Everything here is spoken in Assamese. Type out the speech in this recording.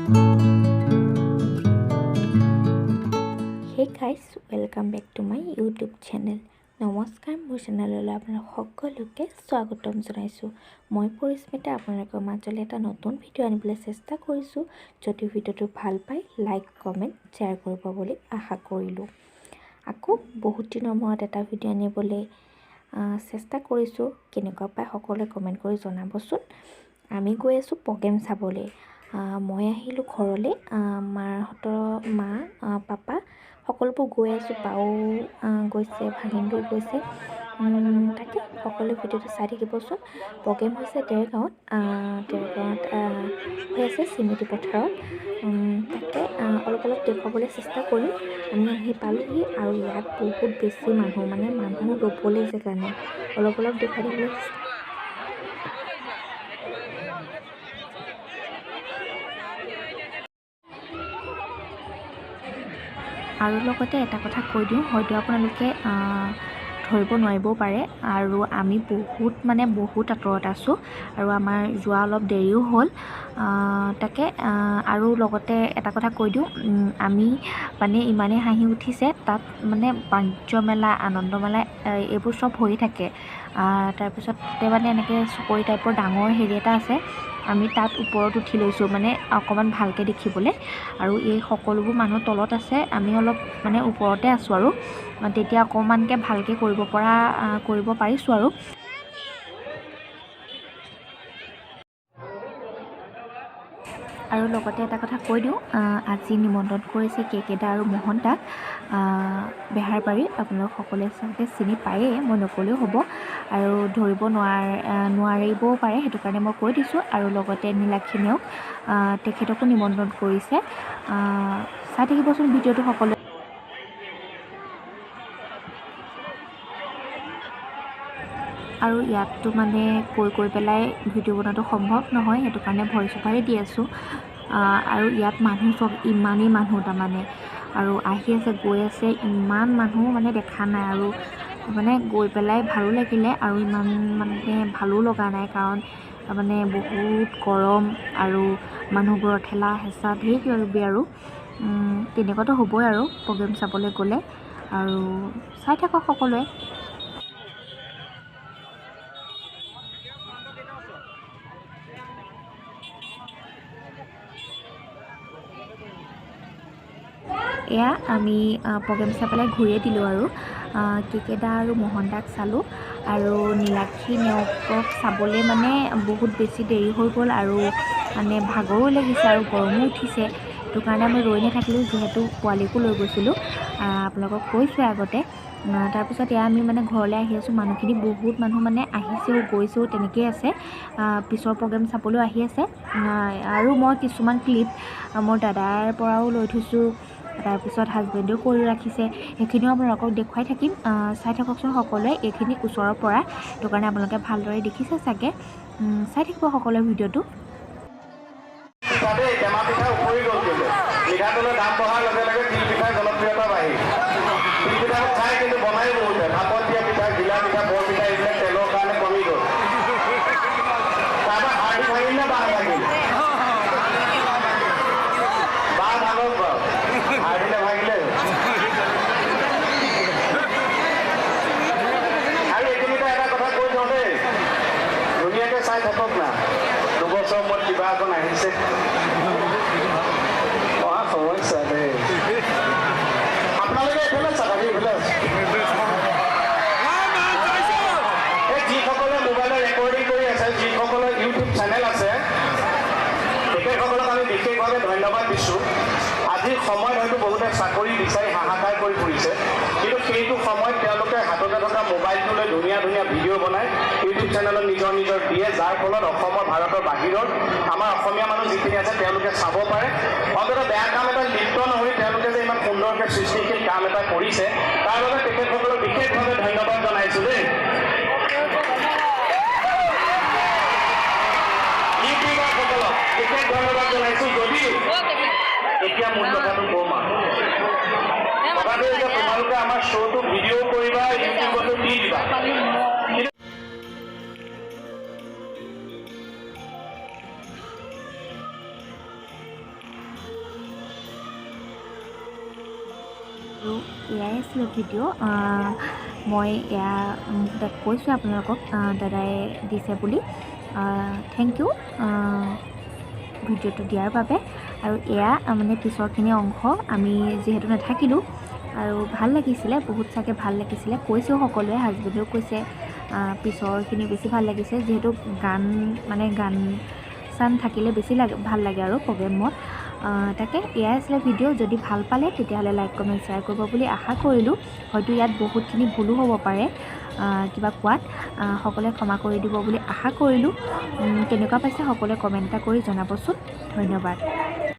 Hey guys, welcome back to my YouTube channel. নমস্কাৰ, মোৰ চেনেললৈ আপোনালোক সকলোকে স্বাগতম জনাইছোঁ। মই পৰিস্মিতা আপোনালোকৰ মাজলৈ এটা নতুন ভিডিঅ' আনিবলৈ চেষ্টা কৰিছোঁ। যদি ভিডিঅ'টো ভাল পায় লাইক কমেণ্ট শ্বেয়াৰ কৰিব বুলি আশা কৰিলোঁ। আকৌ বহুত দিনৰ মূৰত এটা ভিডিঅ' আনিবলৈ চেষ্টা কৰিছোঁ। কেনেকুৱা পায় সকলোৱে কমেণ্ট কৰি জনাবচোন। আমি গৈ আছোঁ প্ৰগ্ৰেম চাবলৈ। মই আহিলোঁ ঘৰলৈ, মাহঁতৰ মা পাপা সকলোবোৰ গৈ আছোঁ। বাও গৈছে, ভাগিনবোৰ গৈছে। তাকে সকলো ভিডিঅ'টো চাই থাকিবচোন। প্ৰগ্ৰেম হৈছে দেৰগাঁৱত হৈ আছে চিমিতি পথাৰত। তাকে অলপ দেখুৱাবলৈ চেষ্টা কৰিম। আমি আহি পালোহি আৰু ইয়াত বহুত বেছি মানুহ, মানে মানুহ ৰ'বলৈ জেগা নাই। অলপ দেখুৱাই দিবলৈ আৰু লগতে এটা কথা কৈ দিওঁ, হয়তো আপোনালোকে ধৰিব নোৱাৰিবও পাৰে, আৰু আমি বহুত আঁতৰত আছোঁ আৰু আমাৰ যোৱা অলপ দেৰিও হ'ল। তাকে আৰু লগতে এটা কথা কৈ দিওঁ, আমি মানে ইমানেই হাঁহি উঠিছে, তাত মানে বাণিজ্য মেলা, আনন্দ মেলা এইবোৰ চব হৈ থাকে। তাৰপিছত মানে এনেকৈ চকৰি টাইপৰ ডাঙৰ হেৰি এটা আছে, আমি তাত ওপৰত উঠি লৈছোঁ, মানে অকণমান ভালকৈ দেখিবলৈ। আৰু এই সকলোবোৰ মানুহ তলত আছে, আমি অলপ মানে ওপৰতে আছোঁ আৰু তেতিয়া অকণমানকৈ ভালকৈ কৰিব পাৰিছোঁ আৰু। আৰু লগতে এটা কথা কৈ দিওঁ, আজি নিমন্ত্ৰণ কৰিছে কেকেদা আৰু মোহন দাক বেহাৰবাৰী। আপোনালোক সকলোৱে চাগে চিনি পায়েই, মই নক'লেও হ'ব, আৰু ধৰিব নোৱাৰিবও পাৰে, সেইটো কাৰণে মই কৈ দিছোঁ। আৰু লগতে নীলাক্ষী নেওগ, তেখেতকো নিমন্ত্ৰণ কৰিছে। চাই থাকিবচোন ভিডিঅ'টো সকলোৱে। আৰু ইয়াততো মানে কৈ পেলাই ভিডিঅ' বনোৱাটো সম্ভৱ নহয়, সেইটো কাৰণে ভইচ অভাৰেই দি আছোঁ। আৰু ইয়াত মানুহ চব ইমানেই মানুহ, তাৰমানে আৰু আহি আছে গৈ আছে, ইমান মানুহ মানে দেখা নাই। আৰু মানে গৈ পেলাই ভালো লাগিলে, আৰু ইমান মানে ভালো লগা নাই, কাৰণ মানে বহুত গৰম আৰু মানুহবোৰৰ ঠেলা হেঁচা ধেৰ কিবাকিবি, আৰু তেনেকুৱাতো হ'বই আৰু প্ৰগ্ৰেম চাবলৈ গ'লে। আৰু চাই থাকক সকলোৱে। এয়া আমি প্ৰগ্ৰেম চাই পেলাই ঘূৰিয়ে দিলোঁ, আৰু কেকেদা আৰু মোহন দাক চালোঁ। আৰু নীলাক্ষী নেওগক চাবলৈ মানে বহুত বেছি দেৰি হৈ গ'ল, আৰু মানে ভাগৰো লাগিছে আৰু গৰমো উঠিছে, সেইটো কাৰণে আমি ৰৈ নাথাকিলোঁ, যিহেতু পোৱালীকো লৈ গৈছিলোঁ, আপোনালোকক কৈছোঁৱে আগতে। তাৰপিছত এয়া আমি মানে ঘৰলৈ আহি আছোঁ। মানুহখিনি বহুত মানুহ মানে আহিছেও গৈছেও তেনেকৈয়ে আছে, পিছৰ প্ৰগ্ৰেম চাবলৈও আহি আছে। আৰু মই কিছুমান ক্লিপ মোৰ দাদাৰ পৰাও লৈ থৈছোঁ, তাৰপিছত হাজবেণ্ডেও কৰি ৰাখিছে, সেইখিনিও আপোনালোকক দেখুৱাই থাকিম। চাই থাককচোন সকলোৱে, এইখিনি ওচৰৰ পৰা, সেইটো কাৰণে আপোনালোকে ভালদৰে দেখিছে চাগে। চাই থাকিব সকলোৱে ভিডিঅ'টো। মিঠাতেলৰ দাম বঢ়াৰ লগে লগে তিল পিঠাৰ জনপ্ৰিয়তা বাঢ়িল। তিল পিঠা খাই কিন্তু বনাই বহুতে, ভাপত দিয়া পিঠা, ঘিলা পিঠা, বৰ পিঠা এইবিলাক তেলৰ কাৰণে কমি গ'ল। তাৰপৰা হাড়ি ভাঙিল নে বাঁহ ভাঙিল? বাঁহ ভাঙক বাৰু, হাড়ি নাভাঙিলে। আৰু এইখিনিতে এটা কথা কৈ থওঁ দেই, ধুনীয়াকৈ চাই থাকক না, দুবছৰ মূৰত কিবা এখন আহিছে। সমস্যা দেই, আপোনালোকে এইফালে চাওক, এইফালে এই যিসকলে মোবাইলত ৰেকৰ্ডিং কৰি আছে, যিসকলৰ ইউটিউব চেনেল আছে, তেখেতসকলক আমি বিশেষভাৱে ধন্যবাদ দিছোঁ। আজিৰ সময়ত হয়তো বহুতে চাকৰি বিচাৰি হাহাকাৰ কৰি ফুৰিছে, কিন্তু সেইটো সময়ত তেওঁলোকে হাততে থকা মোবাইলটো লৈ ধুনীয়া ভিডিঅ' বনাই ইউটিউব চেনেলত নিজৰ দিয়ে, যাৰ ফলত অসমৰ, ভাৰতৰ বাহিৰত আমাৰ অসমীয়া মানুহ যিখিনি আছে তেওঁলোকে চাব পাৰে। অন্ততঃ বেয়া কাম এটা লিপ্ত নহৈ তেওঁলোকে যে ইমান সুন্দৰকৈ সৃষ্টিশীল কাম এটা কৰিছে, তাৰ বাবে তেখেতসকলক বিশেষভাৱে ধন্যবাদ জনাইছোঁ দেই। ইউটিউবাৰসকলক বিশেষ ধন্যবাদ জনাইছোঁ। যদিও এতিয়া মোৰ কথাটো কম আৰু কথাটো যে তোমালোকে আমাৰ শ্ব'টো ভিডিঅ' কৰিবা, ইউটিউবতো দি দিবা। আৰু এয়াই আছিলে ভিডিঅ' মই এয়া কৈছোঁ আপোনালোকক দাদাই দিছে বুলি থেংক ইউ ভিডিঅ'টো দিয়াৰ বাবে। আৰু এয়া মানে পিছৰখিনি অংশ আমি যিহেতু নাথাকিলোঁ আৰু ভাল লাগিছিলে, বহুত চাগে ভাল লাগিছিলে, কৈছেও সকলোৱে, হাজবেণ্ডেও কৈছে পিছৰখিনি বেছি ভাল লাগিছে, যিহেতু গান চান থাকিলে বেছি ভাল লাগে আৰু প্ৰগ্ৰেমত। তাকে এয়াই আছিলে ভিডিঅ'। যদি ভাল পালে তেতিয়াহ'লে লাইক কমেণ্ট শ্বেয়াৰ কৰিব বুলি আশা কৰিলোঁ। হয়তো ইয়াত বহুতখিনি ভুলো হ'ব পাৰে কিবা কোৱাত, সকলোৱে ক্ষমা কৰি দিব বুলি আশা কৰিলোঁ। কেনেকুৱা পাইছে সকলোৱে কমেণ্ট এটা কৰি জনাবচোন। ধন্যবাদ।